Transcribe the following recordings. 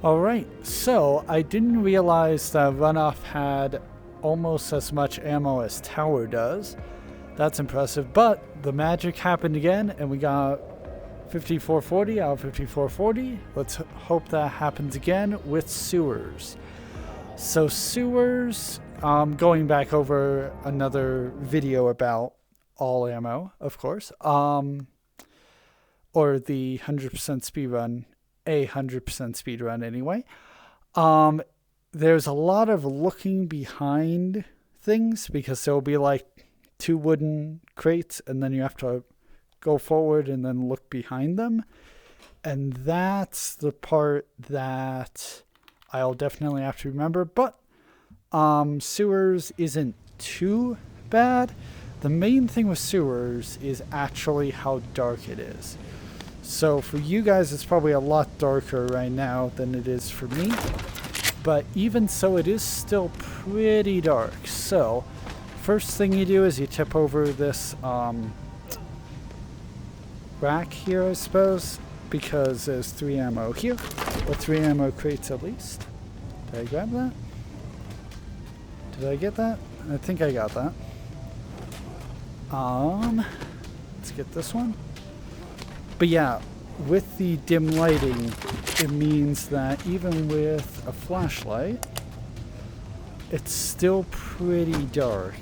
Alright, so I didn't realize that Runoff had almost as much ammo as Tower does. That's impressive, but the magic happened again and we got 5440 out of 5440. Let's hope that happens again with Sewers. So Sewers, going back over another video about all ammo, of course, or the 100% speedrun, a 100% speedrun anyway. There's a lot of looking behind things because there'll be like 2 wooden crates and then you have to go forward and then look behind them. And that's the part that I'll definitely have to remember. But Sewers isn't too bad. The main thing with Sewers is actually how dark it is. So for you guys, it's probably a lot darker right now than it is for me. But even so, it is still pretty dark. So first thing you do is you tip over this rack here, I suppose, because there's 3 ammo here, or 3 ammo crates at least. Did I grab that? Did I get that? I think I got that. Let's get this one. But yeah, with the dim lighting, it means that even with a flashlight, it's still pretty dark.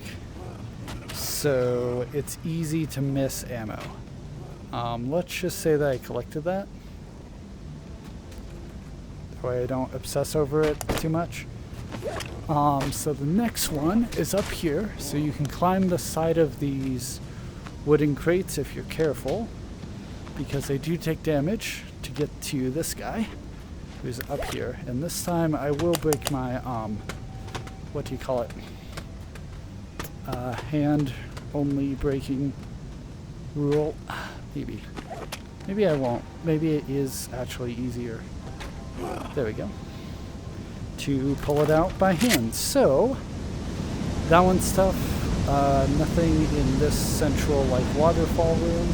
So it's easy to miss ammo. Let's just say that I collected that. That way I don't obsess over it too much. So the next one is up here. So you can climb the side of these wooden crates if you're careful, because they do take damage to get to this guy who's up here. And this time I will break my, what do you call it? Hand only breaking rule. Maybe. Maybe I won't. Maybe it is actually easier. There we go. To pull it out by hand. So, that one's tough. Nothing in this central, like, waterfall room.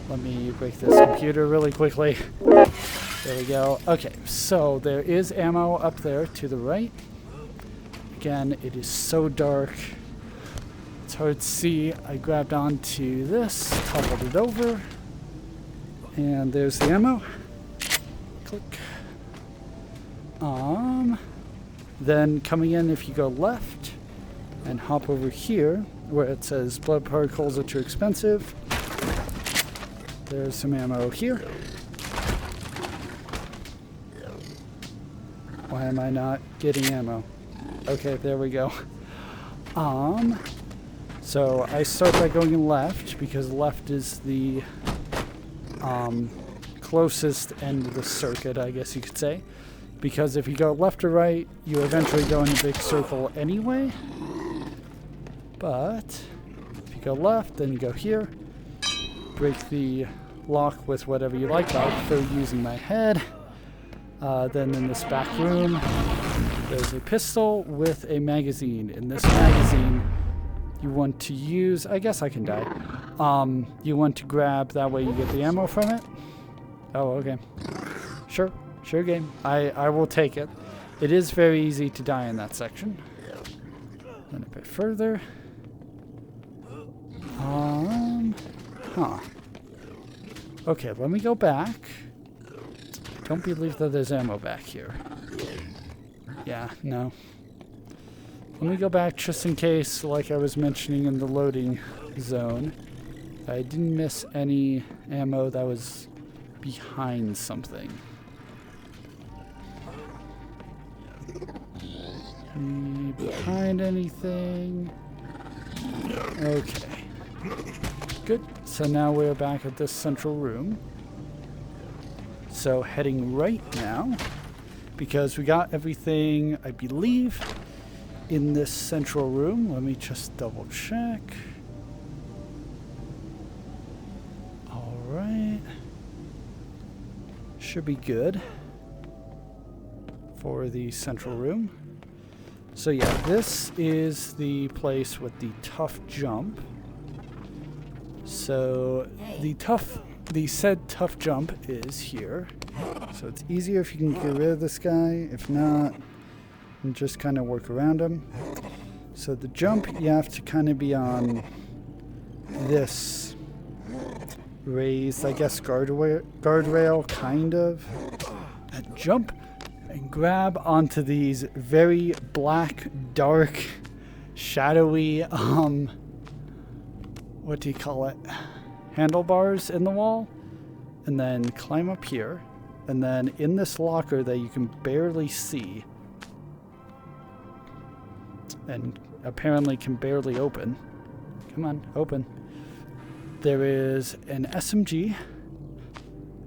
Let me break this computer really quickly. There we go. Okay, so there is ammo up there to the right. Again, it is so dark. It's hard to see. I grabbed onto this, toppled it over, and there's the ammo. Click. Then coming in, if you go left and hop over here where it says blood particles are too expensive, there's some ammo here. Why am I not getting ammo? Okay, there we go. So I start by going left because left is the closest end of the circuit, I guess you could say. Because if you go left or right, you eventually go in a big circle anyway. But if you go left, then you go here, break the lock with whatever you like. I prefer using my head. Then in this back room, there's a pistol with a magazine. In this magazine, you want to use, I guess I can die. You want to grab, that way you get the ammo from it. Oh, okay. Sure game. I will take it. It is very easy to die in that section. Then a bit further. Okay, let me go back. Don't believe that there's ammo back here. Yeah, no. Let me go back just in case, like I was mentioning in the loading zone, I didn't miss any ammo that was behind something. Behind anything? Okay. Good. So now we're back at this central room. So heading right now, because we got everything, I believe, in this central room. Let me just double check. Alright. Should be good for the central room. So yeah, this is the place with the tough jump. So the said tough jump is here. So it's easier if you can get rid of this guy. If not, and just kind of work around him. So the jump, you have to kind of be on this raised, I guess, guardrail, kind of. And jump and grab onto these very black, dark, shadowy, what do you call it? Handlebars in the wall. And then climb up here. And then in this locker that you can barely see, and apparently can barely open. Come on, open. There is an SMG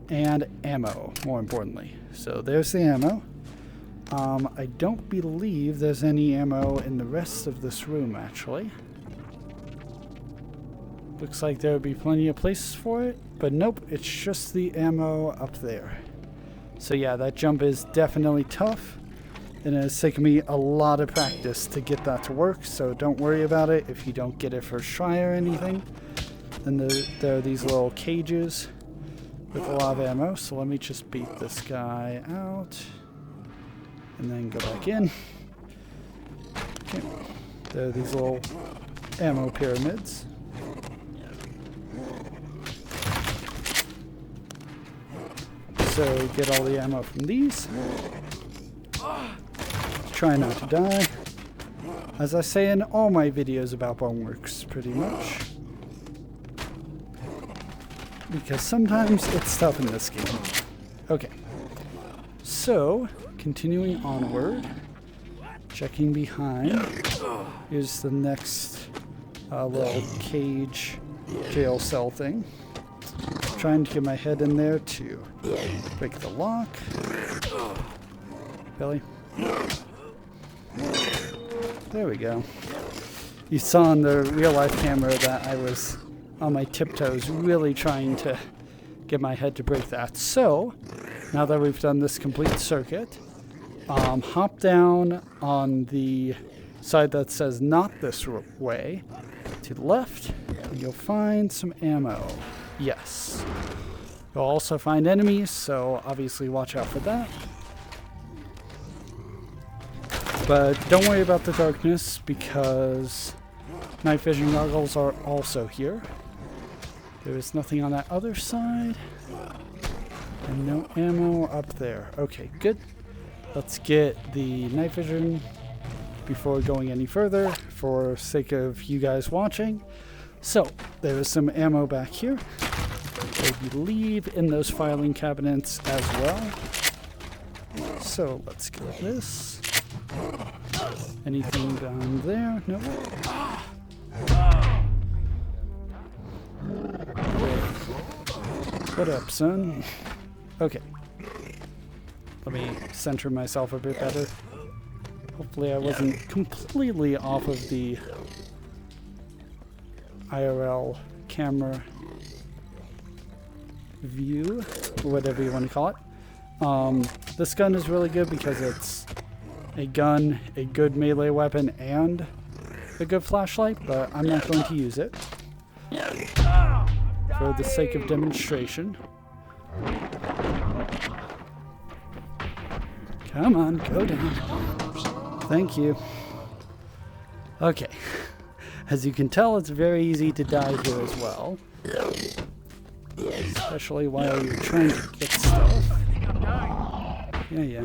and ammo, more importantly. So there's the ammo. I don't believe there's any ammo in the rest of this room, actually. Looks like there would be plenty of places for it, but nope, it's just the ammo up there. So yeah, that jump is definitely tough, and it's taken me a lot of practice to get that to work, so don't worry about it if you don't get it first try or anything. Then there are these little cages with a lot of ammo, so let me just beat this guy out, and then go back in. Okay. There are these little ammo pyramids. So get all the ammo from these. Try not to die. As I say in all my videos about Boneworks, pretty much. Because sometimes it's tough in this game. Okay. So, continuing onward. Checking behind. Here's the next little cage jail cell thing. Trying to get my head in there to break the lock. Really? There we go. You saw on the real life camera that I was on my tiptoes really trying to get my head to break that. So, now that we've done this complete circuit, hop down on the side that says not this way to the left, and you'll find some ammo. Yes. You'll also find enemies, so obviously watch out for that. But don't worry about the darkness because night vision goggles are also here. There is nothing on that other side. And no ammo up there. Okay, good. Let's get the night vision before going any further for sake of you guys watching. So, there is some ammo back here. I believe in those filing cabinets as well. So, let's get this. Anything down there? No. What up, son? Okay. Let me center myself a bit better. Hopefully I wasn't completely off of the IRL camera view, or whatever you want to call it. This gun is really good because it's a gun, a good melee weapon, and a good flashlight, but I'm not going to use it for the sake of demonstration. Come on, go down. Thank you. Okay. As you can tell, it's very easy to die here as well. Especially while you're trying to get stuff. Yeah.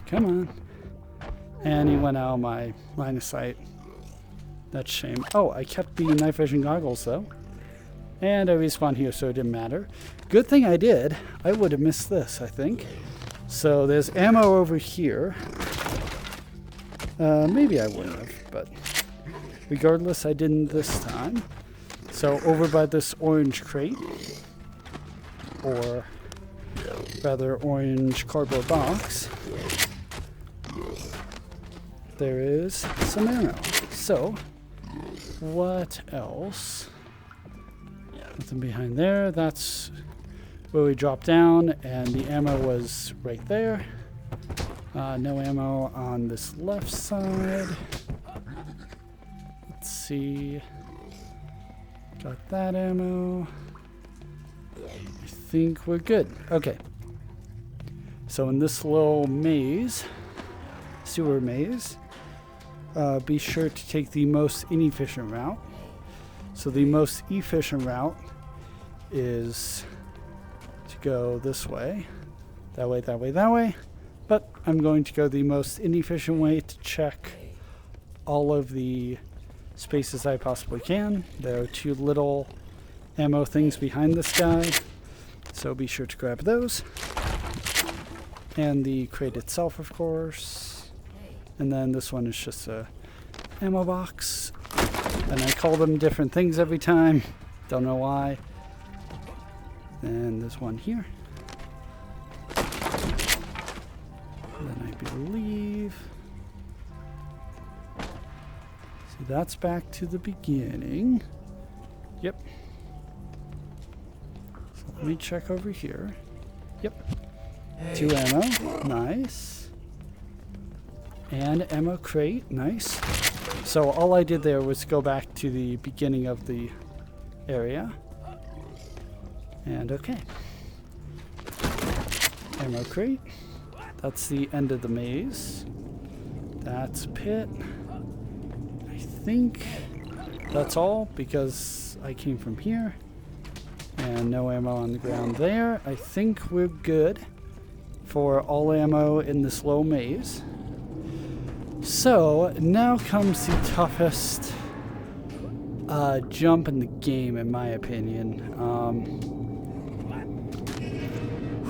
Come on. And he went out of my line of sight. That's a shame. Oh, I kept the night vision goggles though. And I respawned here, so it didn't matter. Good thing I did. I would have missed this, I think. So there's ammo over here. Maybe I wouldn't have, but regardless, I didn't this time. So over by this orange crate, or rather orange cardboard box, there is some ammo. So, what else? Nothing behind there. That's where we dropped down, and the ammo was right there. No ammo on this left side. Let's see. Got that ammo. I think we're good. Okay. So in this little maze, sewer maze, be sure to take the most inefficient route. So the most efficient route is to go this way, that way, that way, that way. But I'm going to go the most inefficient way to check all of the spaces I possibly can. There are 2 little ammo things behind this guy, so be sure to grab those. And the crate itself, of course. And then this one is just a ammo box. And I call them different things every time. Don't know why. And there's one here. Then I believe... See, that's back to the beginning. Yep. So let me check over here. Yep. 2 ammo. Nice. And ammo crate. Nice. So all I did there was go back to the beginning of the area. And okay. Ammo crate. That's the end of the maze. That's pit. I think that's all because I came from here. And no ammo on the ground there. I think we're good for all ammo in this low maze. So now comes the toughest jump in the game, in my opinion.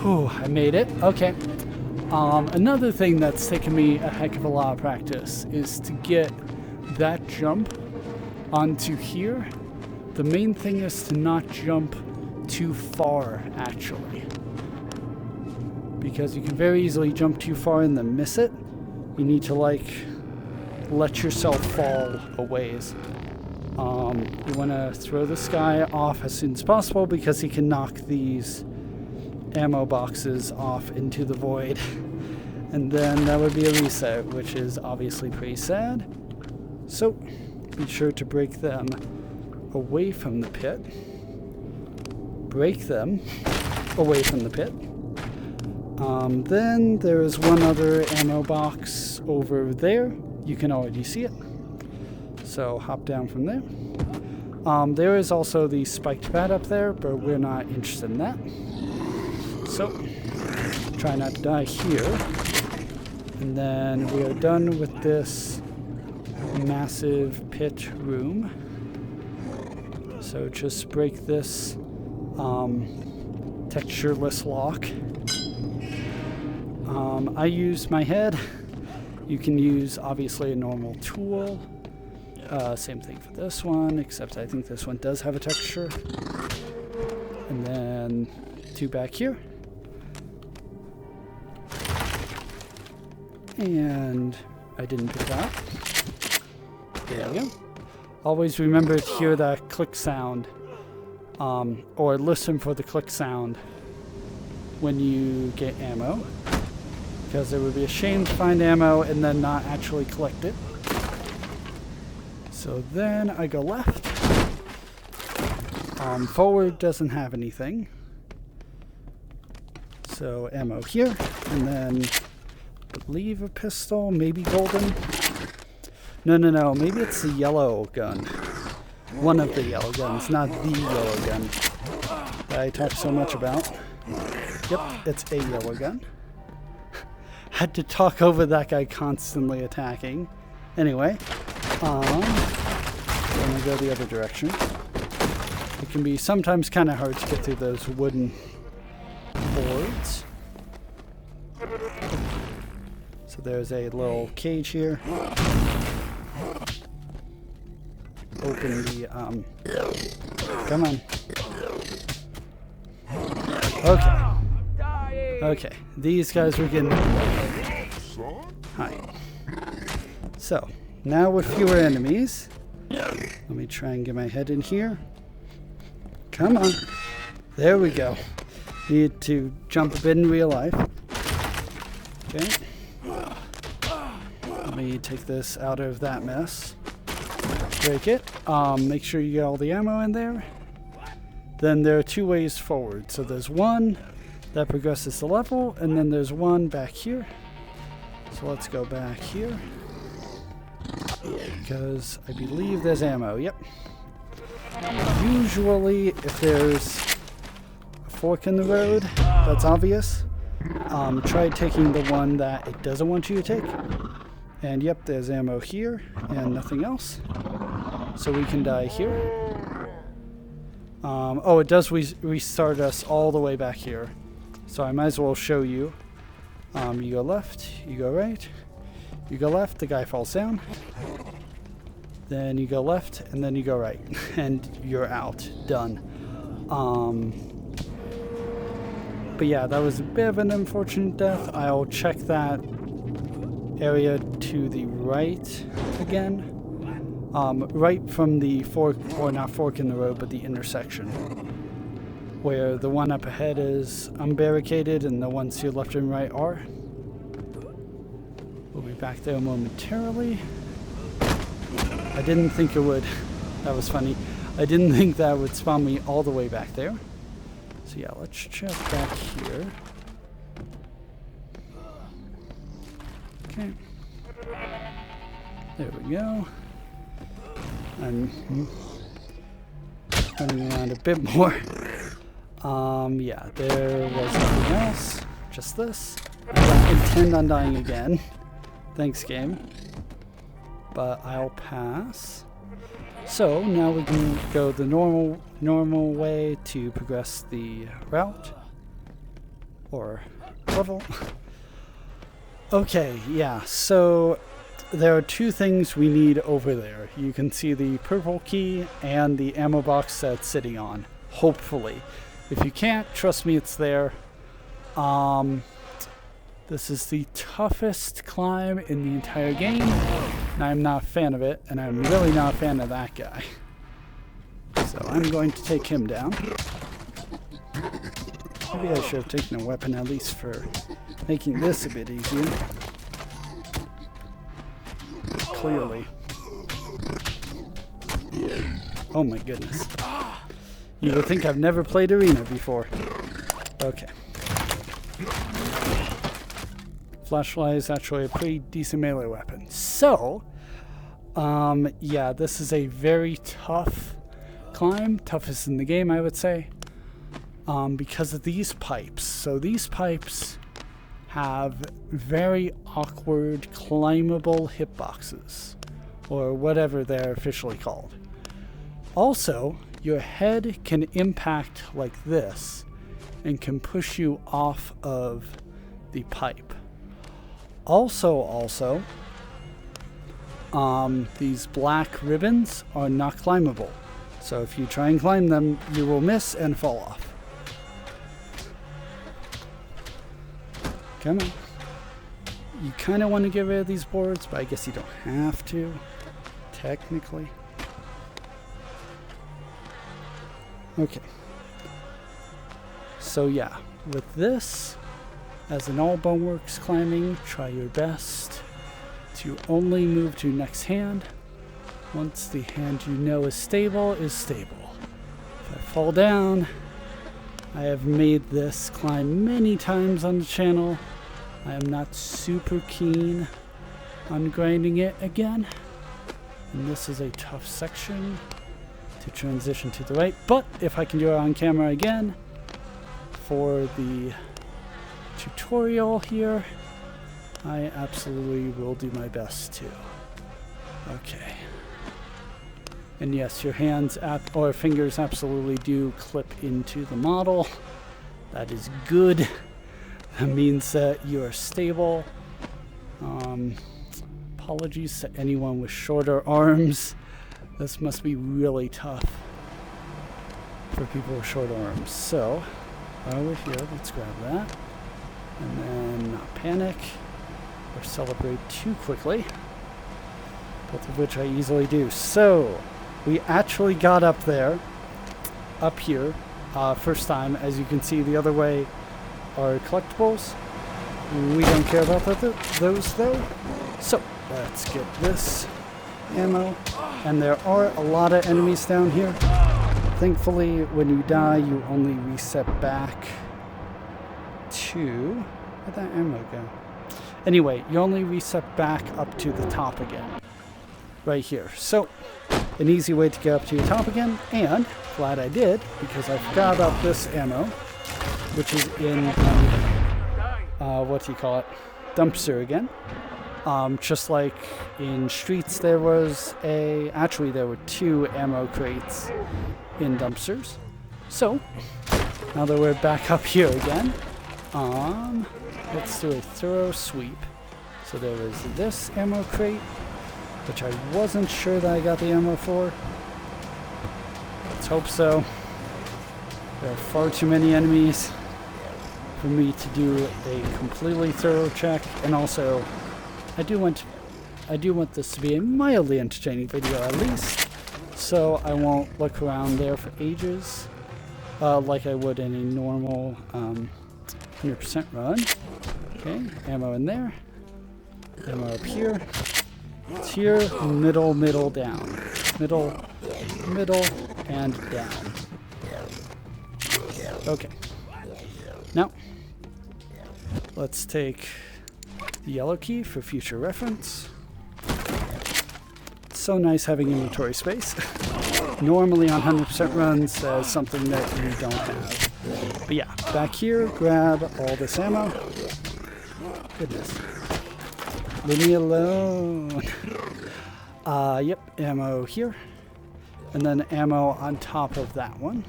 I made it. Okay. Another thing that's taken me a heck of a lot of practice is to get that jump onto here. The main thing is to not jump too far, actually. Because you can very easily jump too far and then miss it. You need to, like, let yourself fall a ways. You want to throw this guy off as soon as possible because he can knock these ammo boxes off into the void. And then that would be a reset, which is obviously pretty sad. So, be sure to break them away from the pit. Break them away from the pit. Then there is one other ammo box over there. You can already see it. So hop down from there. There is also the spiked pad up there, but we're not interested in that. So try not to die here. And then we are done with this massive pit room. So just break this textureless lock. I use my head. You can use obviously a normal tool. Same thing for this one, except I think this one does have a texture. And then 2 back here. And I didn't pick that up. There we go. Always remember to hear that click sound, or listen for the click sound when you get ammo. Because it would be a shame to find ammo and then not actually collect it. So then I go left. Forward doesn't have anything. So ammo here, and then I believe a pistol, maybe golden. No, maybe it's the yellow gun. One of the yellow guns, not the yellow gun that I talk so much about. Yep, it's a yellow gun. Had to talk over that guy constantly attacking. Anyway, I'm gonna go the other direction. It can be sometimes kind of hard to get through those wooden boards. So there's a little cage here. Open the, come on. Okay. Okay, these guys were getting... Hi. So, now with fewer enemies, let me try and get my head in here. Come on. There we go. Need to jump a bit in real life. Okay. Let me take this out of that mess. Break it. Make sure you get all the ammo in there. then there are two ways forward. So there's one that progresses the level, and then there's one back here. So let's go back here, because I believe there's ammo. Yep. Usually, if there's a fork in the road, that's obvious. Try taking the one that it doesn't want you to take. And yep, there's ammo here and nothing else. So we can die here. Oh, it does restart us all the way back here. So I might as well show you. You go left, you go right, you go left, the guy falls down. Then you go left, and then you go right. And you're out. Done. But yeah, that was a bit of an unfortunate death. I'll check that area to the right again. Right from the fork, or not fork in the road, but the intersection. Where the one up ahead is unbarricaded and the ones to your left and right are. We'll be back there momentarily. I didn't think it would. That was funny. I didn't think that would spawn me all the way back there. So yeah, let's check back here. Okay. There we go. I'm running around a bit more. Yeah, there was nothing else. Just this. I don't intend on dying again. Thanks, game. But I'll pass. So now we can go the normal way to progress the route or level. Okay, yeah, so there are two things we need over there. You can see the purple key and the ammo box that's sitting on, hopefully. If you can't, trust me, it's there. This is the toughest climb in the entire game, and I'm not a fan of it, and I'm really not a fan of that guy. So I'm going to take him down. Maybe I should have taken a weapon at least for making this a bit easier. Clearly. Oh my goodness. You would think I've never played Arena before. Okay. Flashlight is actually a pretty decent melee weapon. So, yeah, this is a very tough climb. Toughest in the game, I would say. Because of these pipes. So these pipes have very awkward climbable hitboxes, or whatever they're officially called. Also, your head can impact like this and can push you off of the pipe. Also, these black ribbons are not climbable. So if you try and climb them, you will miss and fall off. Come on. You kind of want to get rid of these boards, but I guess you don't have to, technically. Okay. So yeah, with this, as in all Boneworks climbing, try your best to only move to next hand. Once the hand you know is stable, If I fall down, I have made this climb many times on the channel. I am not super keen on grinding it again. And this is a tough section to transition to the right. But if I can do it on camera again for the tutorial here, I absolutely will do my best to. Okay. And yes, your hands or fingers absolutely do clip into the model. That is good. That means that you are stable. Apologies to anyone with shorter arms. This must be really tough for people with short arms. So, over here, let's grab that. And then not panic or celebrate too quickly. Both of which I easily do. So, we actually got up there, up here, first time. As you can see, the other way are collectibles. We don't care about those though. So let's get this ammo. And there are a lot of enemies down here. Thankfully, when you die, you only reset back to... Where'd that ammo go? Anyway, you only reset back up to the top again. Right here. So, an easy way to get up to your top again, and glad I did, because I forgot about this ammo, which is in the, what do you call it? Dumpster again. Just like in Streets, there was actually there were 2 ammo crates in dumpsters. So, now that we're back up here again, let's do a thorough sweep. So there was this ammo crate, which I wasn't sure that I got the ammo for. Let's hope so. There are far too many enemies for me to do a completely thorough check, and also I do want this to be a mildly entertaining video at least, so I won't look around there for ages like I would in a normal 100% run. Okay, ammo in there, ammo up here. It's here, middle, down. Middle, and down. Okay. Now, let's take the yellow key for future reference. It's so nice having inventory space. Normally on 100% runs, something that you don't have. But yeah, back here, grab all this ammo. Goodness. Leave me alone. Yep, ammo here. And then ammo on top of that one.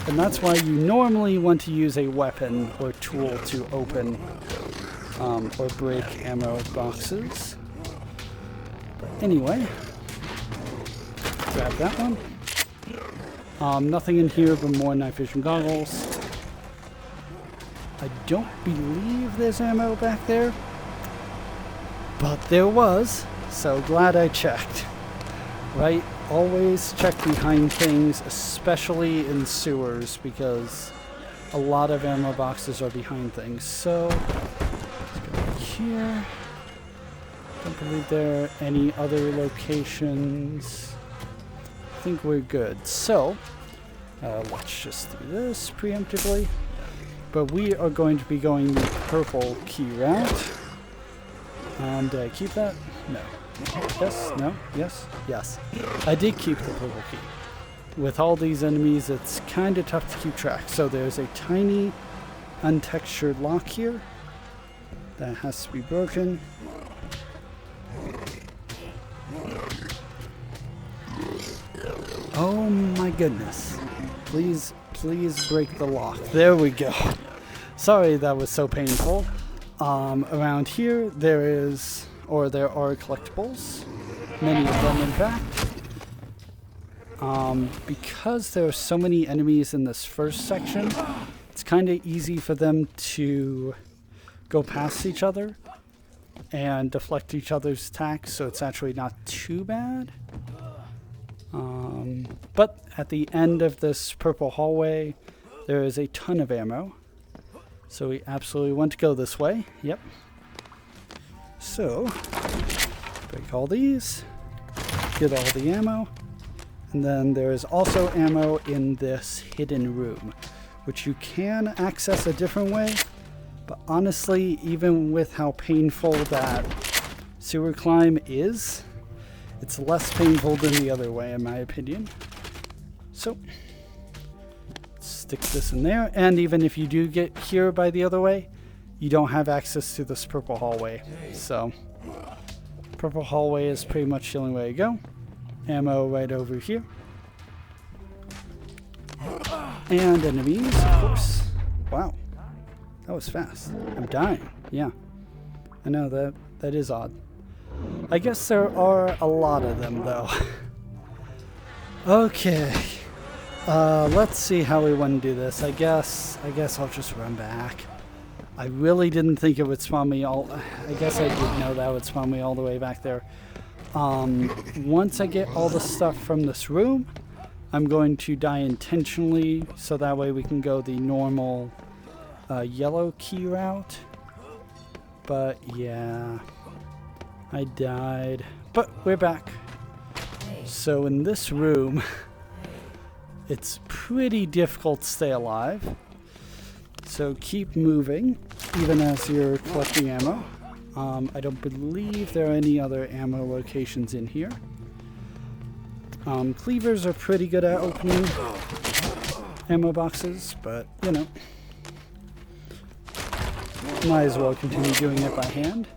And that's why you normally want to use a weapon or tool to open or break ammo boxes. But anyway, grab that one. Nothing in here but more night vision goggles. I don't believe there's ammo back there, but there was, so glad I checked. Right? Always check behind things, especially in sewers, because a lot of ammo boxes are behind things. So, let's go back here. Don't believe there are any other locations. I think we're good. So, let's just do this preemptively. But we are going to be going the purple key route. And did I keep that? No. Yes? No? Yes? Yes. I did keep the purple key. With all these enemies, it's kind of tough to keep track. So there's a tiny untextured lock here that has to be broken. Oh my goodness. Please break the lock. There we go. Sorry that was so painful. Around here there are collectibles. Many of them in fact. Because there are so many enemies in this first section, it's kind of easy for them to go past each other and deflect each other's attacks, so it's actually not too bad. But at the end of this purple hallway, there is a ton of ammo. So we absolutely want to go this way. Yep. So, break all these, get all the ammo, and then there is also ammo in this hidden room, which you can access a different way, but honestly, even with how painful that sewer climb is, it's less painful than the other way, in my opinion. So, stick this in there, and even if you do get here by the other way, you don't have access to this purple hallway. So, purple hallway is pretty much the only way to go. Ammo right over here. And enemies, of course. Wow, that was fast. I'm dying. Yeah, I know that is odd. I guess there are a lot of them, though. Okay. Let's see how we want to do this. I guess I'll just run back. I really didn't think it would spawn me all... I guess I did know that would spawn me all the way back there. Once I get all the stuff from this room, I'm going to die intentionally, so that way we can go the normal yellow key route. But yeah, I died. but we're back. So in this room, it's pretty difficult to stay alive. So keep moving, even as you're collecting ammo. I don't believe there are any other ammo locations in here. Cleavers are pretty good at opening ammo boxes, but you know, might as well continue doing it by hand.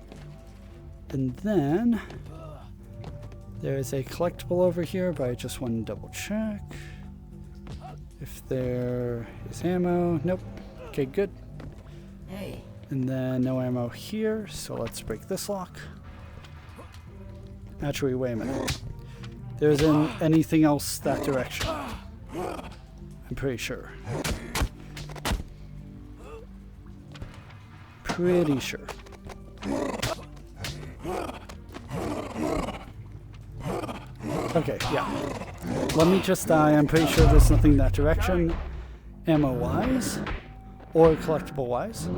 And then there's a collectible over here, but I just want to double check if there is ammo. Nope. Okay, good. And then no ammo here, so let's break this lock. Actually, wait a minute. There isn't anything else that direction. I'm pretty sure. Pretty sure. Okay, yeah. Let me just die. I'm pretty sure there's nothing that direction, ammo-wise, or collectible-wise.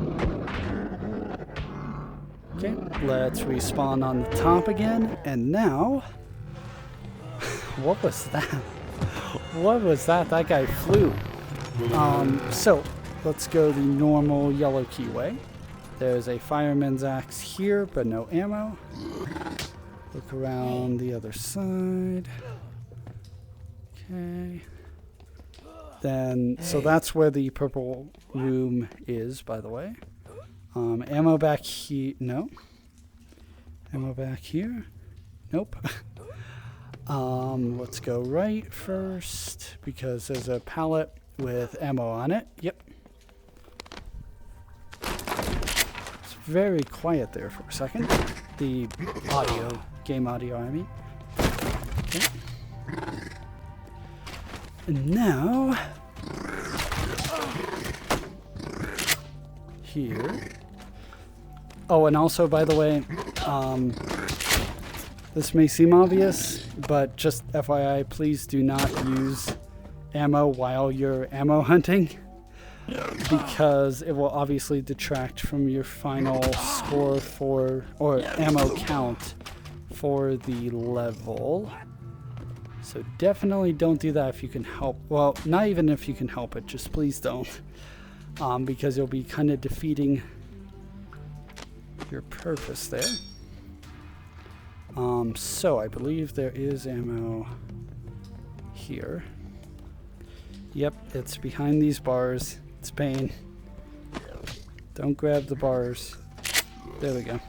Okay, let's respawn on the top again, and now... What was that? What was that? That guy flew. So, let's go the normal yellow key way. There's a fireman's axe here, but no ammo. Look around the other side. Okay. Then, so that's where the purple room is, by the way. Ammo back here. No. Ammo back here. Nope. Let's go right first, because there's a pallet with ammo on it. Yep. It's very quiet there for a second. The audio, game audio, I mean. Okay. And now, here. Oh, and also, by the way, this may seem obvious, but just FYI, please do not use ammo while you're ammo hunting, because it will obviously detract from your final score for, or ammo count for the level. So definitely don't do that if you can help. Well, not even if you can help it, just please don't. Because you'll be kind of defeating your purpose there. So I believe there is ammo here. Yep, it's behind these bars. It's pain. Don't grab the bars. There we go.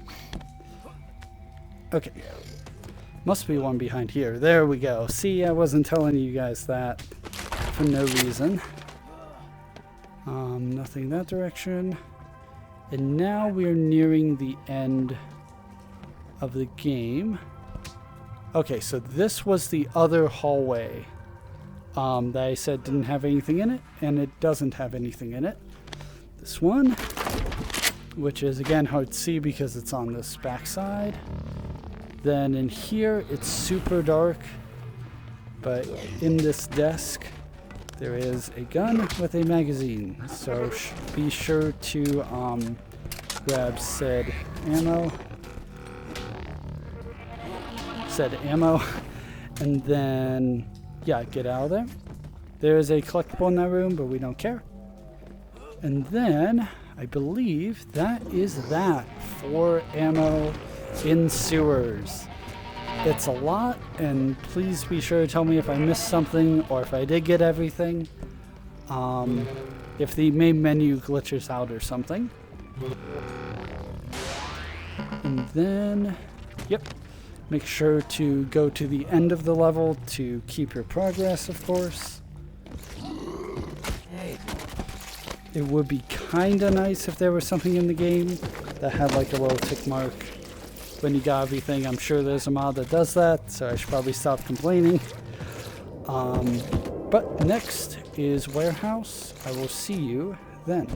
Okay. Must be one behind here. There we go. See, I wasn't telling you guys that for no reason. Nothing in that direction. And now we're nearing the end of the game. Okay, so this was the other hallway that I said didn't have anything in it, and it doesn't have anything in it. This one, which is again hard to see because it's on this back side. Then in here, it's super dark, but in this desk, there is a gun with a magazine. So be sure to grab said ammo, and then, yeah, get out of there. There is a collectible in that room, but we don't care. And then, I believe that is that for ammo in sewers. It's a lot, and please be sure to tell me if I missed something or if I did get everything. If the main menu glitches out or something. And then, yep, make sure to go to the end of the level to keep your progress, of course. It would be kinda nice if there was something in the game that had like a little tick mark when you got everything. I'm sure there's a mod that does that, so I should probably stop complaining. But next is Warehouse. I will see you then.